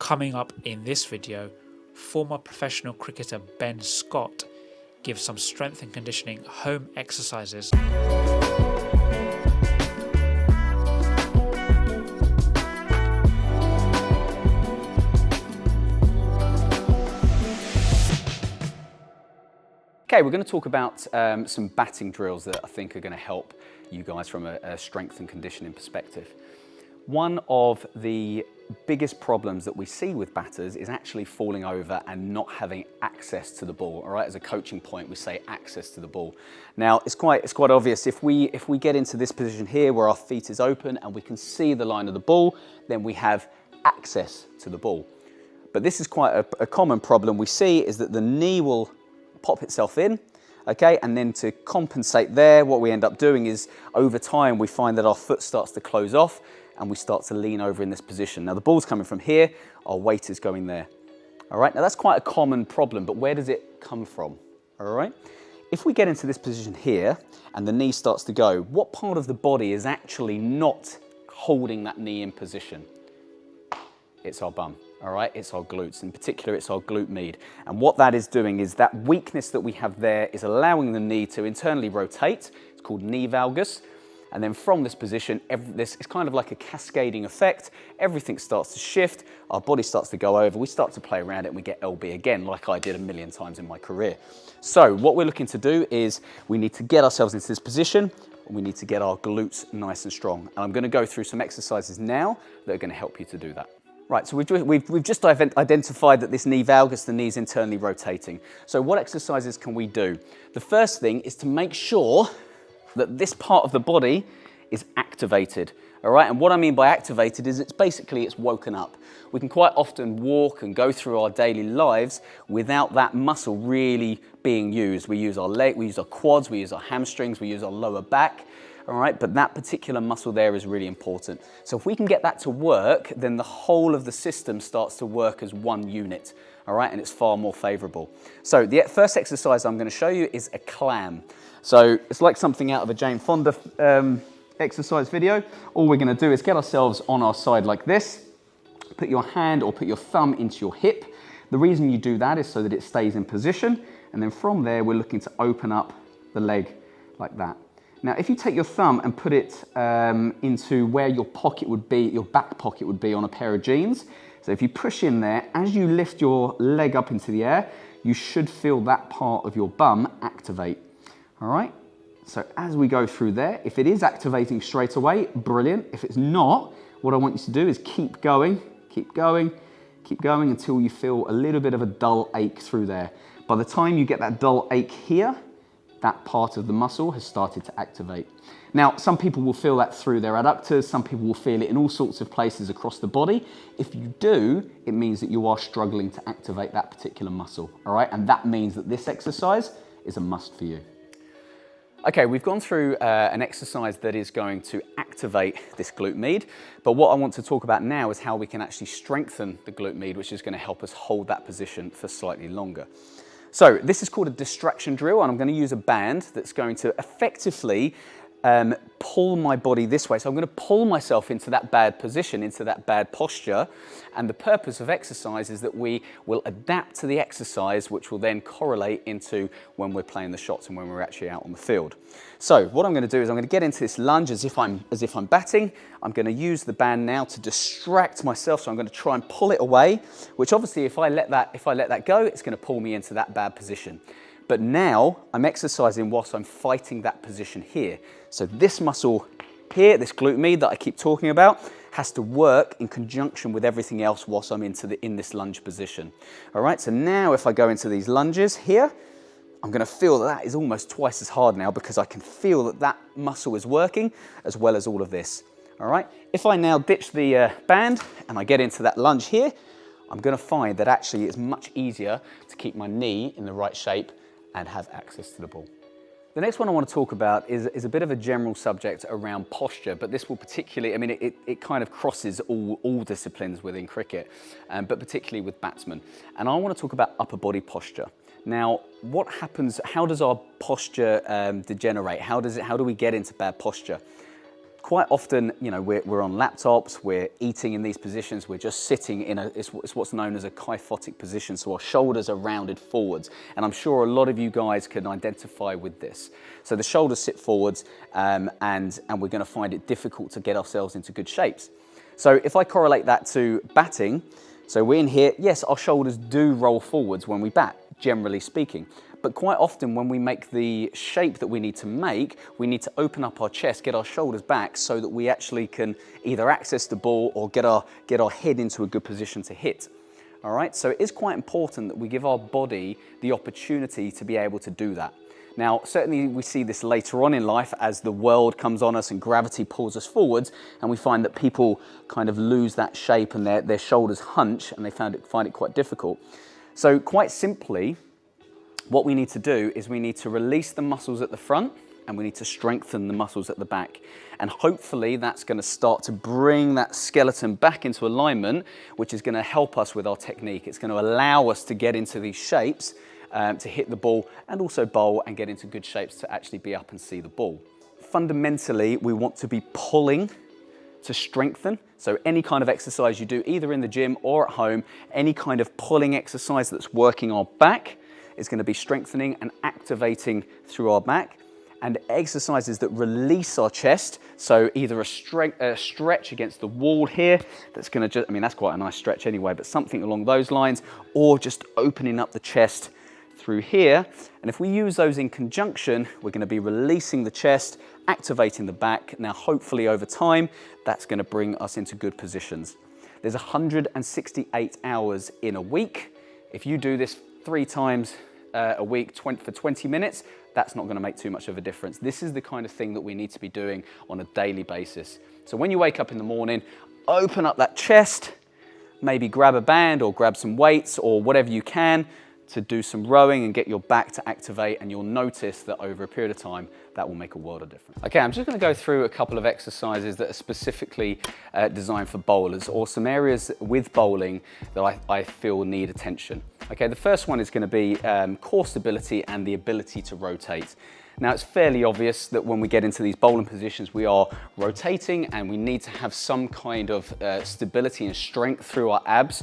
Coming up in this video, former professional cricketer Ben Scott gives some strength and conditioning home exercises. Okay, we're going to talk about some batting drills that I think are going to help you guys from a strength and conditioning perspective. One of the biggest problems that we see with batters is actually falling over and not having access to the ball. All right, as a coaching point, we say access to the ball. Now, it's quite obvious. If we get into this position here where our feet is open and we can see the line of the ball, then we have access to the ball. But this is quite a common problem we see, is that the knee will pop itself in, okay, and then to compensate there, what we end up doing is over time we find that our foot starts to close off and we start to lean over in this position. Now the ball's coming from here, our weight is going there. All right, now that's quite a common problem, but where does it come from? All right, if we get into this position here and the knee starts to go, what part of the body is actually not holding that knee in position? It's our bum. All right, it's our glutes. In particular, it's our glute med. And what that is doing is that weakness that we have there is allowing the knee to internally rotate. It's called knee valgus. And then from this position, this is kind of like a cascading effect. Everything starts to shift. Our body starts to go over. We start to play around it and we get LB again, like I did a million times in my career. So what we're looking to do is we need to get ourselves into this position. And we need to get our glutes nice and strong. And I'm going to go through some exercises now that are going to help you to do that. Right, so we've just identified that this knee valgus, the knee is internally rotating. So what exercises can we do? The first thing is to make sure that this part of the body is activated. All right, and what I mean by activated is it's woken up. We can quite often walk and go through our daily lives without that muscle really being used. We use our leg, we use our quads, we use our hamstrings, we use our lower back. All right, but that particular muscle there is really important. So if we can get that to work, then the whole of the system starts to work as one unit. All right, and it's far more favorable. So the first exercise I'm going to show you is a clam. So it's like something out of a Jane Fonda exercise video. All we're going to do is get ourselves on our side like this. Put your hand or put your thumb into your hip. The reason you do that is so that it stays in position. And then from there, we're looking to open up the leg like that. Now, if you take your thumb and put it into where your pocket would be, your back pocket would be on a pair of jeans. So if you push in there, as you lift your leg up into the air, you should feel that part of your bum activate. All right? So as we go through there, if it is activating straight away, brilliant. If it's not, what I want you to do is keep going until you feel a little bit of a dull ache through there. By the time you get that dull ache here, that part of the muscle has started to activate. Now, some people will feel that through their adductors, some people will feel it in all sorts of places across the body. If you do, it means that you are struggling to activate that particular muscle, all right? And that means that this exercise is a must for you. Okay, we've gone through an exercise that is going to activate this glute med, but what I want to talk about now is how we can actually strengthen the glute med, which is going to help us hold that position for slightly longer. So this is called a distraction drill, and I'm going to use a band that's going to effectively pull my body this way. So I'm going to pull myself into that bad position, into that bad posture. And the purpose of exercise is that we will adapt to the exercise, which will then correlate into when we're playing the shots and when we're actually out on the field. So what I'm going to do is I'm going to get into this lunge as if I'm batting. I'm going to use the band now to distract myself. So I'm going to try and pull it away, which obviously if I let that go, it's going to pull me into that bad position. But now I'm exercising whilst I'm fighting that position here. So this muscle here, this glute med that I keep talking about, has to work in conjunction with everything else whilst I'm in this lunge position. All right, so now if I go into these lunges here, I'm going to feel that is almost twice as hard now because I can feel that muscle is working as well as all of this. All right, if I now ditch the band and I get into that lunge here, I'm going to find that actually it's much easier to keep my knee in the right shape and have access to the ball. The next one I want to talk about is a bit of a general subject around posture, but this will particularly, I mean, it kind of crosses all disciplines within cricket, but particularly with batsmen. And I want to talk about upper body posture. Now, what happens, how does our posture degenerate? How do we get into bad posture? quite often, you know, we're on laptops, we're eating in these positions, we're just sitting in it's what's known as a kyphotic position, so our shoulders are rounded forwards. And I'm sure a lot of you guys can identify with this. So the shoulders sit forwards, and we're going to find it difficult to get ourselves into good shapes. So if I correlate that to batting, so we're in here, yes, our shoulders do roll forwards when we bat, generally speaking. But quite often when we make the shape that we need to make, we need to open up our chest, get our shoulders back so that we actually can either access the ball or get our head into a good position to hit. All right, so it is quite important that we give our body the opportunity to be able to do that. Now, certainly we see this later on in life as the world comes on us and gravity pulls us forwards, and we find that people kind of lose that shape and their shoulders hunch, and they find it quite difficult. So quite simply, what we need to do is we need to release the muscles at the front and we need to strengthen the muscles at the back. And hopefully that's going to start to bring that skeleton back into alignment, which is going to help us with our technique. It's going to allow us to get into these shapes, to hit the ball and also bowl and get into good shapes to actually be up and see the ball. Fundamentally, we want to be pulling to strengthen. So any kind of exercise you do, either in the gym or at home, any kind of pulling exercise that's working our back is going to be strengthening and activating through our back. And exercises that release our chest, so either a stretch against the wall here, that's going to just, I mean, that's quite a nice stretch anyway, but something along those lines, or just opening up the chest through here. And if we use those in conjunction, we're going to be releasing the chest, activating the back. Now, hopefully over time, that's going to bring us into good positions. There's 168 hours in a week. If you do this 3 times a week for 20 minutes, that's not going to make too much of a difference. This is the kind of thing that we need to be doing on a daily basis. So when you wake up in the morning, open up that chest, maybe grab a band or grab some weights or whatever you can to do some rowing and get your back to activate, and you'll notice that over a period of time, that will make a world of difference. Okay, I'm just going to go through a couple of exercises that are specifically designed for bowlers, or some areas with bowling that I feel need attention. Okay, the first one is going to be core stability and the ability to rotate. Now, it's fairly obvious that when we get into these bowling positions, we are rotating and we need to have some kind of stability and strength through our abs.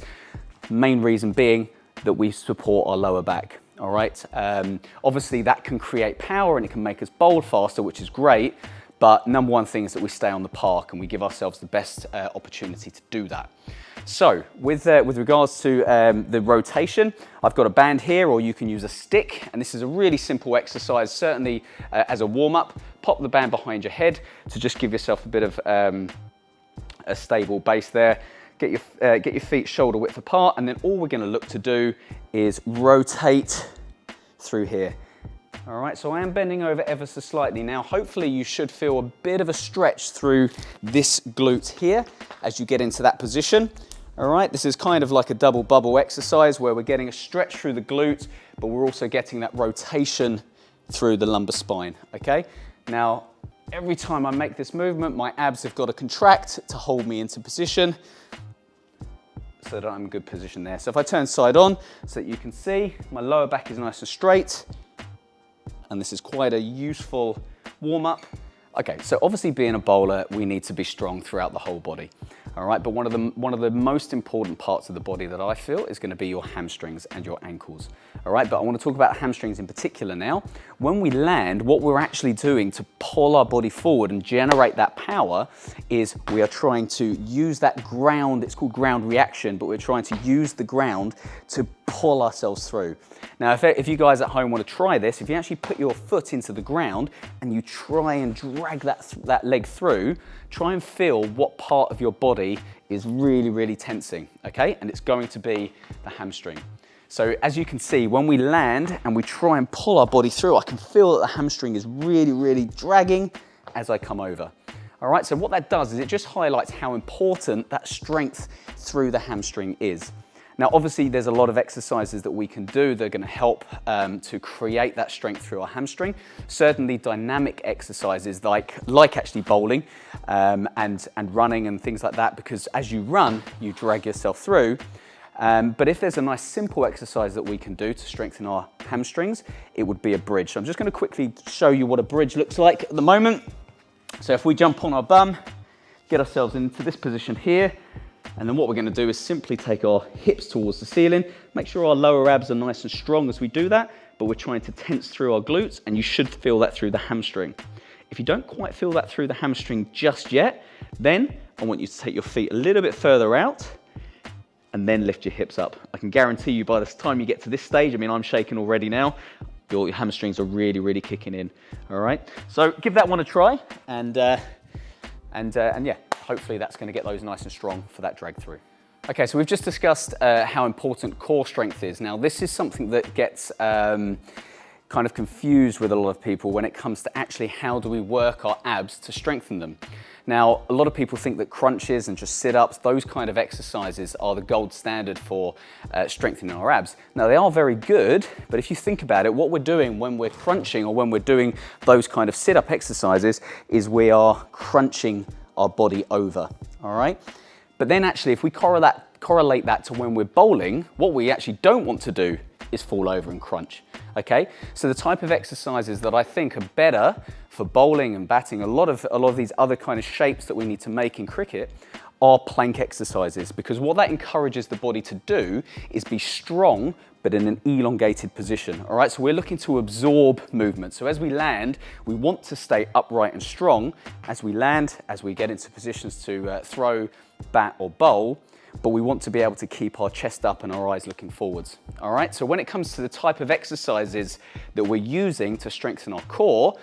Main reason being that we support our lower back. All right. Obviously, that can create power and it can make us bowl faster, which is great. But number one thing is that we stay on the park and we give ourselves the best opportunity to do that. So with regards to the rotation, I've got a band here, or you can use a stick. And this is a really simple exercise, certainly as a warm-up. Pop the band behind your head to just give yourself a bit of a stable base there. Get your feet shoulder width apart, and then all we're going to look to do is rotate through here. All right, so I am bending over ever so slightly. Now, hopefully you should feel a bit of a stretch through this glute here as you get into that position. All right, this is kind of like a double bubble exercise where we're getting a stretch through the glute, but we're also getting that rotation through the lumbar spine, okay? Now, every time I make this movement, my abs have got to contract to hold me into position, so that I'm in a good position there. So if I turn side on, so that you can see, my lower back is nice and straight, and this is quite a useful warm-up. Okay, so obviously being a bowler, we need to be strong throughout the whole body. All right, but one of the most important parts of the body that I feel is going to be your hamstrings and your ankles. All right, but I want to talk about hamstrings in particular now. When we land, what we're actually doing to pull our body forward and generate that power is we are trying to use that ground, it's called ground reaction, but we're trying to use the ground to pull ourselves through. Now, if you guys at home want to try this, if you actually put your foot into the ground and you try and drag that leg through, try and feel what part of your body is really, really tensing, okay? And it's going to be the hamstring. So as you can see, when we land and we try and pull our body through, I can feel that the hamstring is really, really dragging as I come over. All right, so what that does is it just highlights how important that strength through the hamstring is. Now, obviously, there's a lot of exercises that we can do that are going to help to create that strength through our hamstring. Certainly, dynamic exercises like actually bowling and running and things like that, because as you run, you drag yourself through. But if there's a nice simple exercise that we can do to strengthen our hamstrings, it would be a bridge. So I'm just going to quickly show you what a bridge looks like at the moment. So if we jump on our bum, get ourselves into this position here, and then what we're going to do is simply take our hips towards the ceiling, make sure our lower abs are nice and strong as we do that, but we're trying to tense through our glutes, and you should feel that through the hamstring. If you don't quite feel that through the hamstring just yet, then I want you to take your feet a little bit further out and then lift your hips up. I can guarantee you by the time you get to this stage, I mean, I'm shaking already now, your hamstrings are really, really kicking in, all right? So give that one a try, and yeah, hopefully that's gonna get those nice and strong for that drag through. Okay, so we've just discussed how important core strength is. Now, this is something that gets kind of confused with a lot of people when it comes to actually how do we work our abs to strengthen them. Now, a lot of people think that crunches and just sit-ups, those kind of exercises are the gold standard for strengthening our abs. Now, they are very good, but if you think about it, what we're doing when we're crunching or when we're doing those kind of sit-up exercises is we are crunching our body over, all right? But then actually, if we correlate that to when we're bowling, what we actually don't want to do is fall over and crunch, okay? So the type of exercises that I think are better for bowling and batting, a lot of these other kind of shapes that we need to make in cricket are plank exercises, because what that encourages the body to do is be strong, but in an elongated position, all right? So we're looking to absorb movement. So as we land, we want to stay upright and strong as we land, as we get into positions to throw, bat or bowl, but we want to be able to keep our chest up and our eyes looking forwards, all right? So when it comes to the type of exercises that we're using to strengthen our core,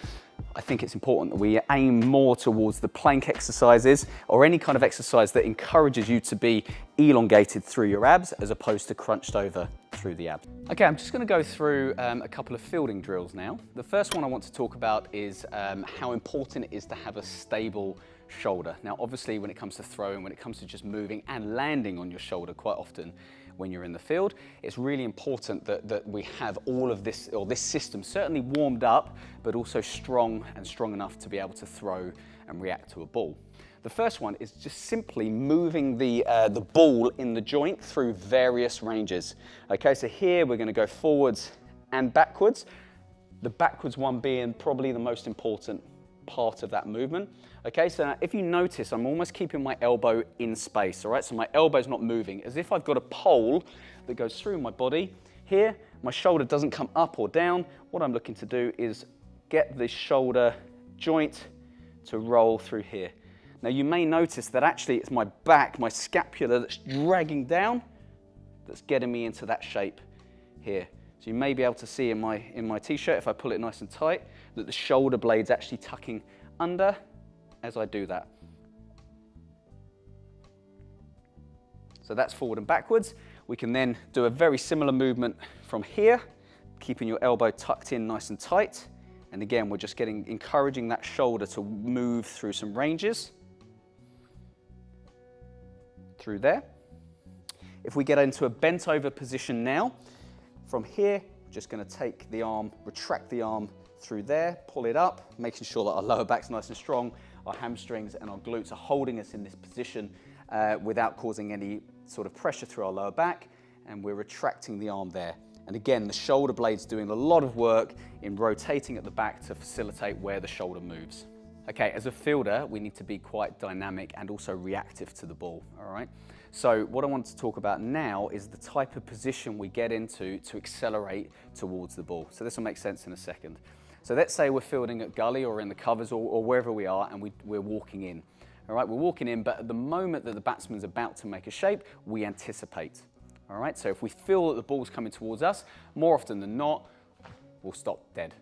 I think it's important that we aim more towards the plank exercises or any kind of exercise that encourages you to be elongated through your abs as opposed to crunched over through the abs. Okay, I'm just going to go through a couple of fielding drills now. The first one I want to talk about is how important it is to have a stable shoulder. Now, obviously, when it comes to throwing, when it comes to just moving and landing on your shoulder quite often when you're in the field, it's really important that we have all of this, or this system certainly warmed up, but also strong enough to be able to throw and react to a ball. The first one is just simply moving the ball in the joint through various ranges. Okay, so here we're going to go forwards and backwards. The backwards one being probably the most important part of that movement. Okay, so now if you notice, I'm almost keeping my elbow in space, all right? So my elbow's not moving, as if I've got a pole that goes through my body. Here, my shoulder doesn't come up or down. What I'm looking to do is get the shoulder joint to roll through here. Now you may notice that actually it's my back, my scapula that's dragging down, that's getting me into that shape here. So you may be able to see in my t-shirt, if I pull it nice and tight, that the shoulder blade's actually tucking under as I do that. So that's forward and backwards. We can then do a very similar movement from here, keeping your elbow tucked in nice and tight. And again, we're just encouraging that shoulder to move through some ranges. Through there. If we get into a bent over position now, from here, just going to take the arm, retract the arm through there, pull it up, making sure that our lower back's nice and strong, our hamstrings and our glutes are holding us in this position without causing any sort of pressure through our lower back, and we're retracting the arm there. And again, the shoulder blade's doing a lot of work in rotating at the back to facilitate where the shoulder moves. Okay, as a fielder, we need to be quite dynamic and also reactive to the ball, all right? So what I want to talk about now is the type of position we get into to accelerate towards the ball. So this will make sense in a second. So let's say we're fielding at gully or in the covers or wherever we are, and we're walking in. All right, we're walking in, but at the moment that the batsman's about to make a shape, we anticipate. All right, so if we feel that the ball's coming towards us, more often than not, we'll stop dead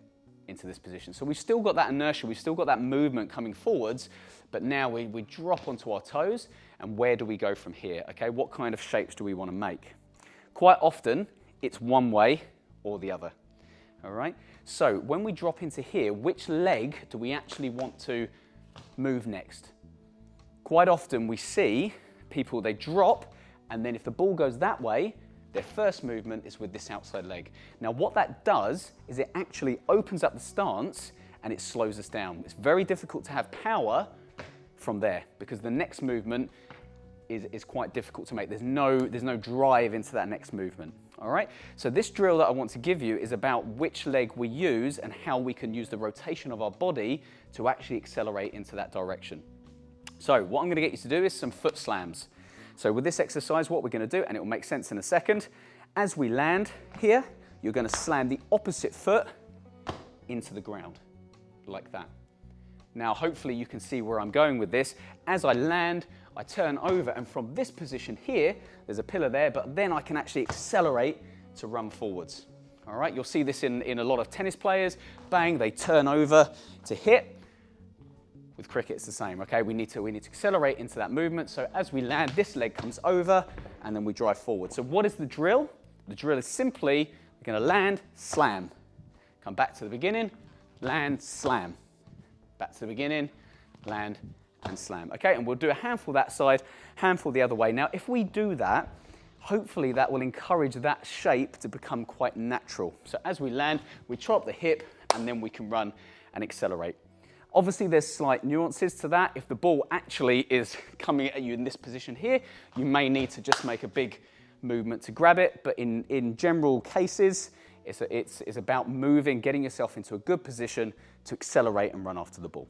into this position. So we've still got that inertia, we've still got that movement coming forwards, but now we drop onto our toes, and where do we go from here? Okay, what kind of shapes do we want to make? Quite often, it's one way or the other. All right, so when we drop into here, which leg do we actually want to move next? Quite often we see people, they drop, and then if the ball goes that way, their first movement is with this outside leg. Now what that does is it actually opens up the stance and it slows us down. It's very difficult to have power from there because the next movement is quite difficult to make. There's no drive into that next movement. All right, so this drill that I want to give you is about which leg we use and how we can use the rotation of our body to actually accelerate into that direction. So what I'm going to get you to do is some foot slams. So with this exercise, what we're going to do, and it will make sense in a second, as we land here, you're going to slam the opposite foot into the ground, like that. Now, hopefully you can see where I'm going with this. As I land, I turn over, and from this position here, there's a pillar there, but then I can actually accelerate to run forwards. All right, you'll see this in a lot of tennis players. Bang, they turn over to hit. With cricket, it's the same, okay? We need to accelerate into that movement. So as we land, this leg comes over, and then we drive forward. So what is the drill? The drill is simply, we're gonna land, slam. Come back to the beginning, land, slam. Back to the beginning, land, and slam. Okay, and we'll do a handful that side, handful the other way. Now, if we do that, hopefully that will encourage that shape to become quite natural. So as we land, we chop the hip, and then we can run and accelerate. Obviously, there's slight nuances to that. If the ball actually is coming at you in this position here, you may need to just make a big movement to grab it. But in general cases, it's about moving, getting yourself into a good position to accelerate and run after the ball.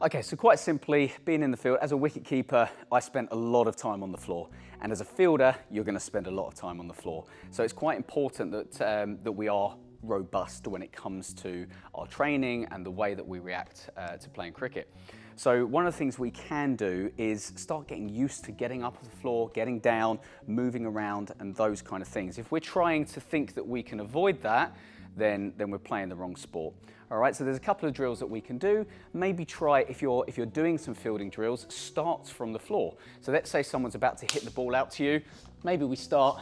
Okay, so quite simply, being in the field, as a wicket keeper, I spent a lot of time on the floor. And as a fielder, you're going to spend a lot of time on the floor. So it's quite important that we are robust when it comes to our training and the way that we react to playing cricket. So one of the things we can do is start getting used to getting up off the floor, getting down, moving around, and those kind of things. If we're trying to think that we can avoid that, then we're playing the wrong sport. All right, so there's a couple of drills that we can do. Maybe try, if you're doing some fielding drills, start from the floor. So let's say someone's about to hit the ball out to you. Maybe we start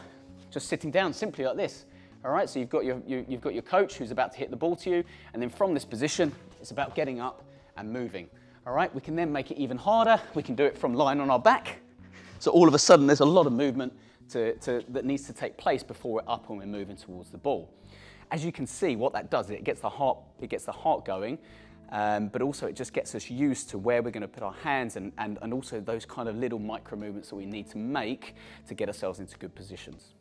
just sitting down simply like this. All right, so you've got your coach who's about to hit the ball to you, and then from this position, it's about getting up and moving. All right, we can then make it even harder. We can do it from lying on our back. So all of a sudden, there's a lot of movement that needs to take place before we're up and we're moving towards the ball. As you can see, what that does is it gets the heart going, but also it just gets us used to where we're going to put our hands and also those kind of little micro movements that we need to make to get ourselves into good positions.